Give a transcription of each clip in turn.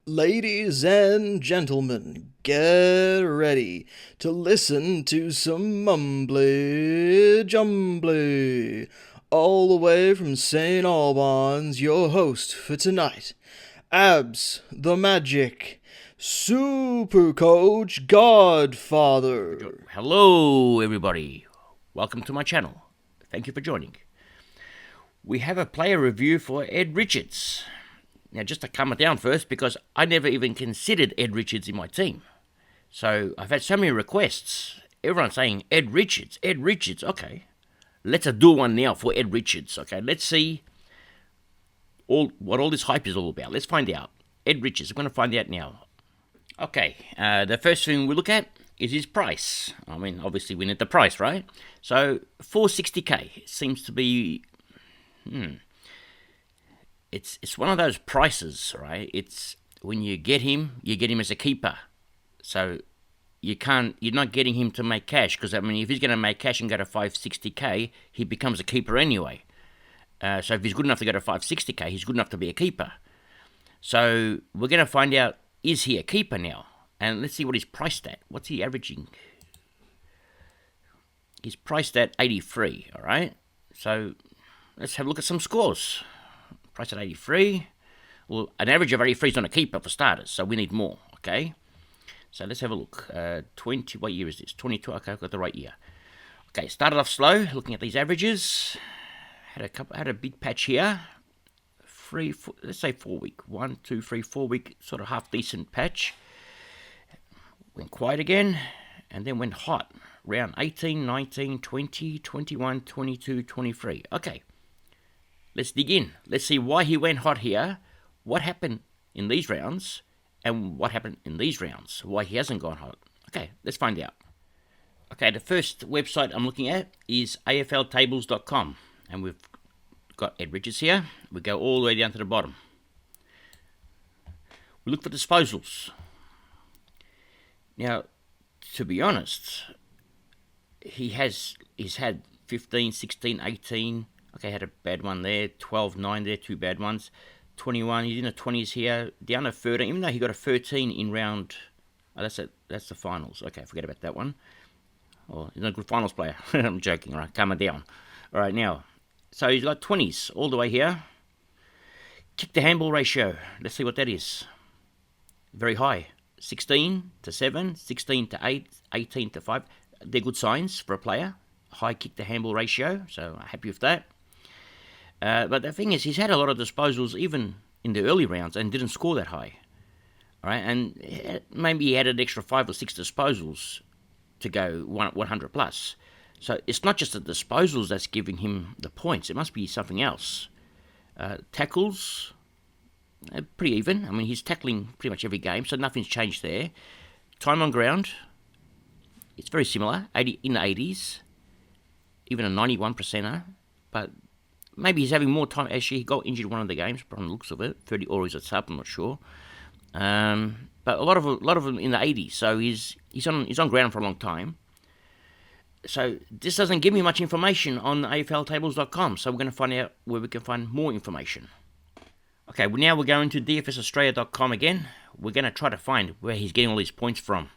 Ladies and gentlemen, get ready to listen to some mumbly jumbly. All the way from St. Albans, your host for tonight, Abs the Magic, Supercoach Godfather. Hello, everybody. Welcome to my channel. Thank you for joining. We have a player review for Ed Richards. Now, just to calm it down first, because I never even considered Ed Richards in my team. So I've had so many requests. Everyone's saying, Ed Richards. Okay, let's do one now for Ed Richards. Okay, let's see what all this hype is all about. Let's find out. Ed Richards, we're going to find out now. Okay, the first thing we look at is his price. I mean, obviously we need the price, right? So 460k seems to be... It's one of those prices, right? It's when you get him as a keeper. So you're not getting him to make cash, because I mean, if he's going to make cash and go to 560k, he becomes a keeper anyway. So if he's good enough to go to 560k, he's good enough to be a keeper. So we're going to find out, is he a keeper now? And let's see what he's priced at. What's he averaging? He's priced at 83, all right? So let's have a look at some scores. Price at 83. Well, an average of 83 is not a keeper for starters, so we need more, okay? So let's have a look. 20, what year is this? 22, okay, I've got the right year. Okay, started off slow, looking at these averages. Had a big patch here. Let's say 4 week. 1, 2, 3, 4 week, sort of half decent patch. Went quiet again, and then went hot. Round 18, 19, 20, 21, 22, 23. Okay. Let's dig in. Let's see why he went hot here, what happened in these rounds, and what happened in these rounds, why he hasn't gone hot. Okay, let's find out. Okay, the first website I'm looking at is AFLtables.com, and we've got Ed Richards here. We go all the way down to the bottom. We look for disposals. Now, to be honest, he's had 15, 16, 18... Okay, had a bad one there. 12, 9 there, 2 bad ones. 21, he's in the 20s here. Down to 13, even though he got a 13 in round... Oh, that's the finals. Okay, forget about that one. Oh, he's not a good finals player. I'm joking, all right? Calm it down. All right, now. So he's got 20s all the way here. Kick to handball ratio. Let's see what that is. Very high. 16 to 7, 16 to 8, 18 to 5. They're good signs for a player. High kick to handball ratio, so I'm happy with that. But the thing is, he's had a lot of disposals even in the early rounds and didn't score that high. All right, and maybe he had an extra 5 or 6 disposals to go 100 plus. So it's not just the disposals that's giving him the points. It must be something else. Tackles, pretty even. I mean, he's tackling pretty much every game, so nothing's changed there. Time on ground, it's very similar, 80 in the 80s, even a 91%er, but maybe he's having more time. Actually, he got injured one of the games, from the looks of it. 30, or he's a sub, I'm not sure. But a lot of them in the 80s. So he's on ground for a long time. So this doesn't give me much information on AFLtables.com. So we're going to find out where we can find more information. Okay, well, now we're going to DFSaustralia.com again. We're going to try to find where he's getting all these points from.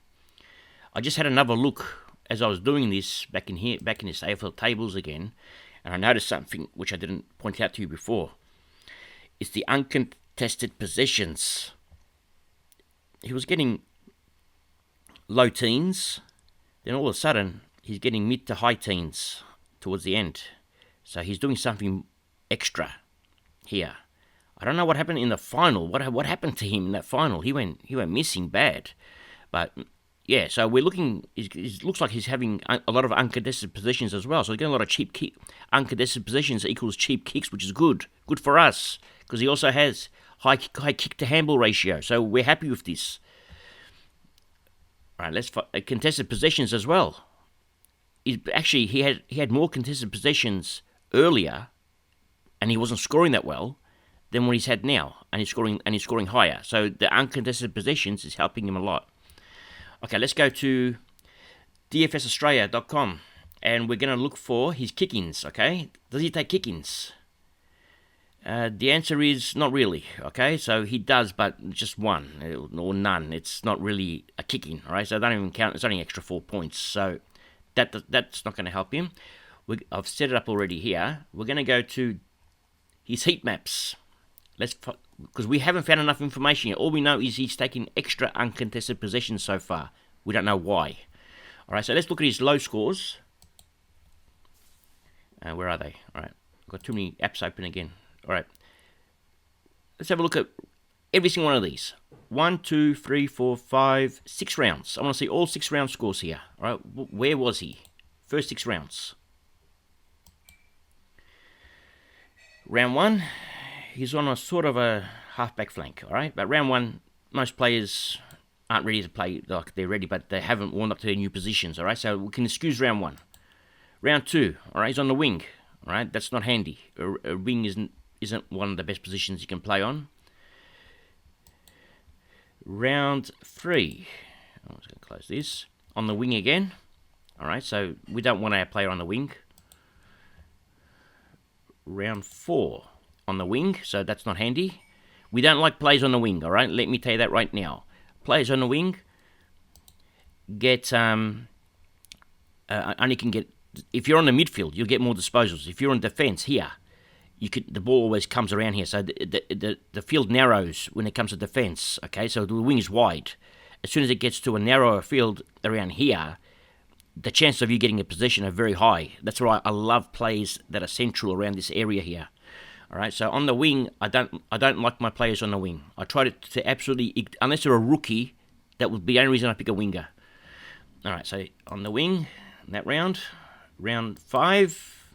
I just had another look as I was doing this back in this AFL tables again. And I noticed something which I didn't point out to you before. It's the uncontested possessions. He was getting low teens. Then all of a sudden, he's getting mid to high teens towards the end. So he's doing something extra here. I don't know what happened in the final. What happened to him in that final? He went missing bad. But... yeah, so we're looking. It looks like he's having a lot of uncontested positions as well. So he's getting a lot of cheap kick. Uncontested positions equals cheap kicks, which is good. Good for us, because he also has high kick to handball ratio. So we're happy with this. All right, let's contested possessions as well. He had more contested possessions earlier, and he wasn't scoring that well than what he's had now, and he's scoring higher. So the uncontested possessions is helping him a lot. Okay, let's go to DFSaustralia.com, and we're going to look for his kick-ins, okay? Does he take kick-ins? The answer is not really, okay? So he does, but just one or none. It's not really a kicking, all right? So they don't even count. It's only extra 4 points. So that's not going to help him. I've set it up already here. We're going to go to his heat maps. Because we haven't found enough information yet. All we know is he's taken extra uncontested possessions so far. We don't know why. All right, so let's look at his low scores. Where are they? All right, I've got too many apps open again. All right, let's have a look at every single one of these. 1, 2, 3, 4, 5, 6 rounds. I want to see all 6 round scores here. All right, where was he? First 6 rounds. Round 1, he's on a sort of a halfback flank. All right, but round 1, most players aren't ready to play. Like, they're ready, but they haven't warmed up to their new positions. All right, so we can excuse round 1. Round 2, all right, he's on the wing. All right, that's not handy. A wing isn't one of the best positions you can play on. Round 3, I'm just going to close this. On the wing again. All right, so we don't want our player on the wing. Round 4, on the wing, so that's not handy. We don't like players on the wing, all right? Let me tell you that right now. Players on the wing get only can get. If you're on the midfield, you'll get more disposals. If you're on defence here, the ball always comes around here, so the field narrows when it comes to defence. Okay, so the wing is wide. As soon as it gets to a narrower field around here, the chances of you getting a position are very high. That's why I love plays that are central around this area here. All right, so on the wing, I don't like my players on the wing. I try to absolutely, unless they're a rookie, that would be the only reason I pick a winger. All right, so on the wing, that round 5,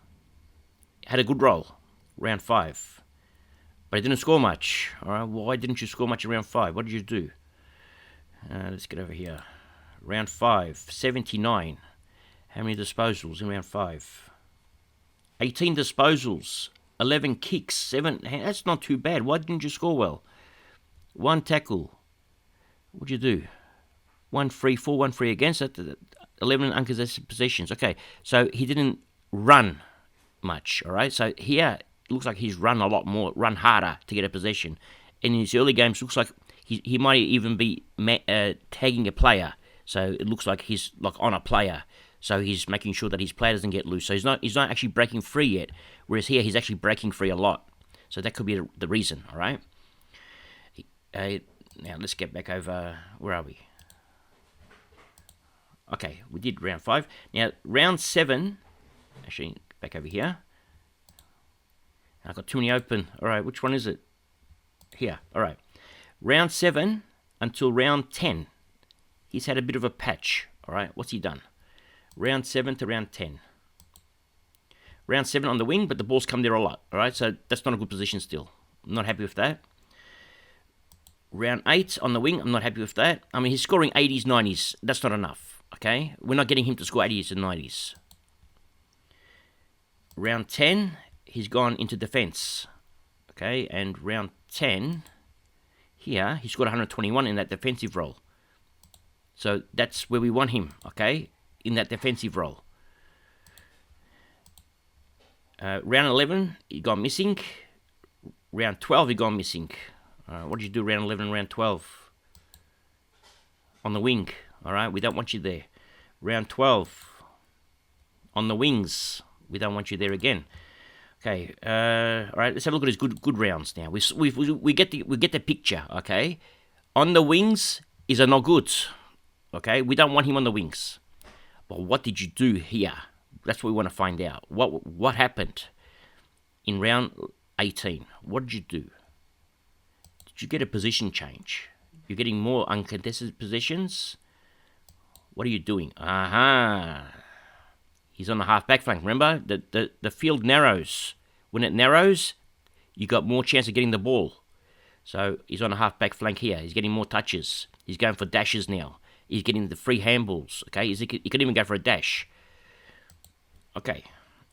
had a good roll, round 5, but he didn't score much. All right, why didn't you score much in round 5? What did you do? Let's get over here. Round 5, 79. How many disposals in round 5? 18 disposals. 11 kicks, 7. That's not too bad. Why didn't you score well? 1 tackle. What'd you do? 1 free, 4, 1 free against it. 11 uncontested possessions. Okay, so he didn't run much. All right, so here it looks like he's run a lot more, run harder to get a possession. And in his early games, it looks like he might even be tagging a player. So it looks like he's like on a player. So he's making sure that his player doesn't get loose. So he's not actually breaking free yet. Whereas here he's actually breaking free a lot. So that could be the reason. All right. Now let's get back over. Where are we? Okay, we did round 5. Now round 7. Actually, back over here. I've got too many open. All right, which one is it? Here. All right. Round 7 until round 10. He's had a bit of a patch. All right, what's he done? Round 7 to round 10. Round 7 on the wing, but the ball's come there a lot. All right, so that's not a good position still. I'm not happy with that. Round 8 on the wing, I'm not happy with that. I mean, he's scoring 80s, 90s. That's not enough, okay? We're not getting him to score 80s and 90s. Round 10, he's gone into defence, okay? And round 10, here, he scored 121 in that defensive role. So that's where we want him, okay? In that defensive role. Round 11, he gone missing. Round 12, he gone missing. What did you do round 11 and round 12? On the wing, all right? We don't want you there. Round 12, on the wings. We don't want you there again. Okay, all right, let's have a look at his good rounds now. We get the picture, okay? On the wings is a not good, okay? We don't want him on the wings. But what did you do here? That's what we want to find out. What happened in round 18? What did you do? Did you get a position change? You're getting more uncontested positions? What are you doing? Aha! He's on the half-back flank. Remember, the field narrows. When it narrows, you got more chance of getting the ball. So he's on a half-back flank here. He's getting more touches. He's going for dashes now. He's getting the free handballs. Okay, he could even go for a dash. Okay,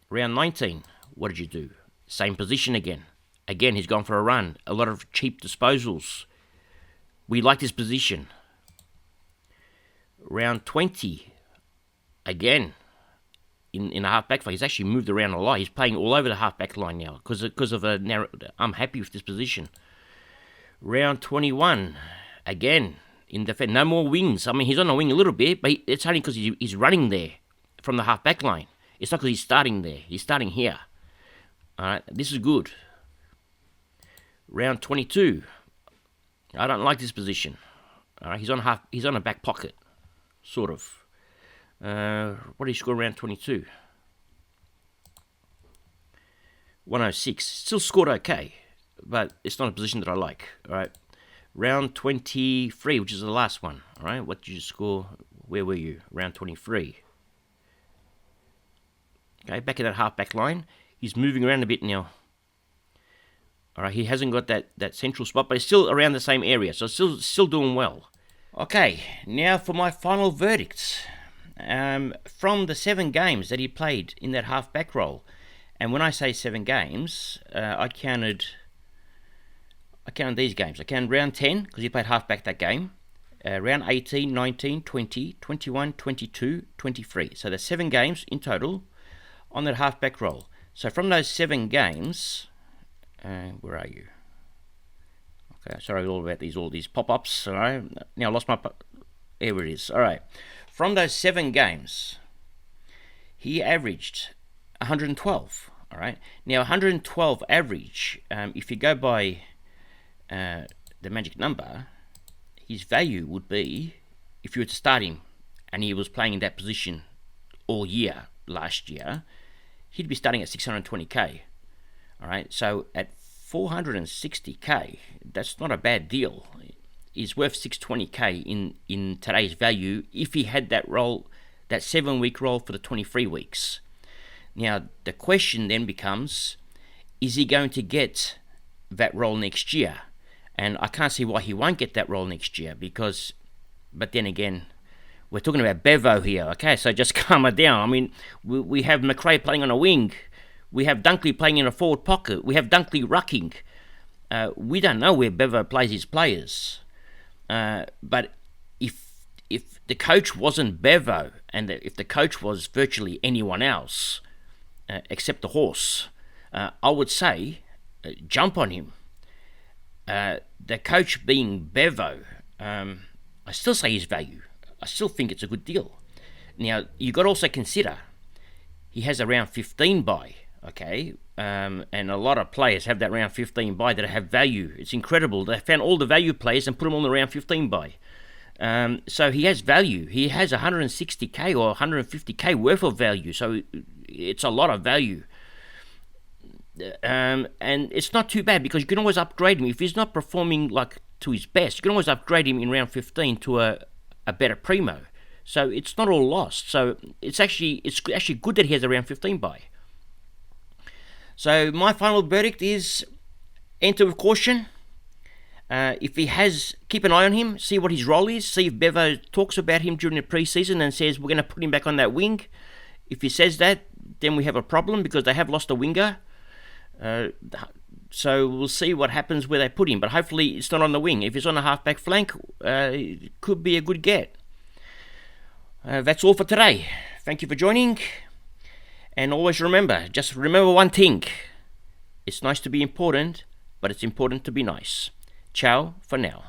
round 19. What did you do? Same position again. Again, he's gone for a run. A lot of cheap disposals. We like this position. Round 20. Again. in the half-back line. He's actually moved around a lot. He's playing all over the half-back line now because of a narrow... I'm happy with this position. Round 21, again, in defence. No more wings. I mean, he's on the wing a little bit, but it's only because he's running there from the half-back line. It's not because he's starting there. He's starting here. All right, this is good. Round 22. I don't like this position. All right, he's on a back pocket, sort of. What did he score round 22? 106. Still scored okay, but it's not a position that I like. All right. Round 23, which is the last one. All right. What did you score? Where were you? Round 23. Okay, back in that half-back line. He's moving around a bit now. All right, he hasn't got that central spot, but he's still around the same area, so still doing well. Okay, now for my final verdicts. From the 7 games that he played in that half-back role, and when I say 7 games, I counted these games. I counted round 10, because he played half-back that game, round 18, 19, 20, 21, 22, 23. So there's 7 games in total on that half-back role. So from those 7 games, where are you? Okay, sorry all about all these pop-ups. All right, now I lost my... Here it is. All right. From those 7 games, he averaged 112. All right. Now 112 average. If you go by the magic number, his value would be, if you were to start him, and he was playing in that position all year last year, he'd be starting at 620k. All right. So at 460k, that's not a bad deal. Is worth 620k in today's value if he had that role, that 7-week role for the 23 weeks. Now, the question then becomes, is he going to get that role next year? And I can't see why he won't get that role next year but then again, we're talking about Bevo here, okay? So just calm it down. I mean, we have McRae playing on a wing. We have Dunkley playing in a forward pocket. We have Dunkley rucking. We don't know where Bevo plays his players. But if the coach wasn't Bevo, and if the coach was virtually anyone else except the horse, I would say jump on him. The coach being Bevo, I still say his value. I still think it's a good deal. Now, you've got to also consider he has a round 15 bye, okay? And a lot of players have that round 15 bye that have value. It's incredible. They found all the value players and put them on the round 15 bye. So he has value. He has 160k or 150k worth of value. So it's a lot of value. And it's not too bad because you can always upgrade him. If he's not performing like to his best, you can always upgrade him in round 15 to a better primo. So it's not all lost. So it's actually good that he has a round 15 bye. So my final verdict is enter with caution. If he has, keep an eye on him, see what his role is, see if Bevo talks about him during the preseason and says we're going to put him back on that wing. If he says that, then we have a problem because they have lost a winger. So we'll see what happens where they put him, but hopefully it's not on the wing. If he's on the half-back flank, it could be a good get. That's all for today. Thank you for joining. And always remember one thing. It's nice to be important, but it's important to be nice. Ciao for now.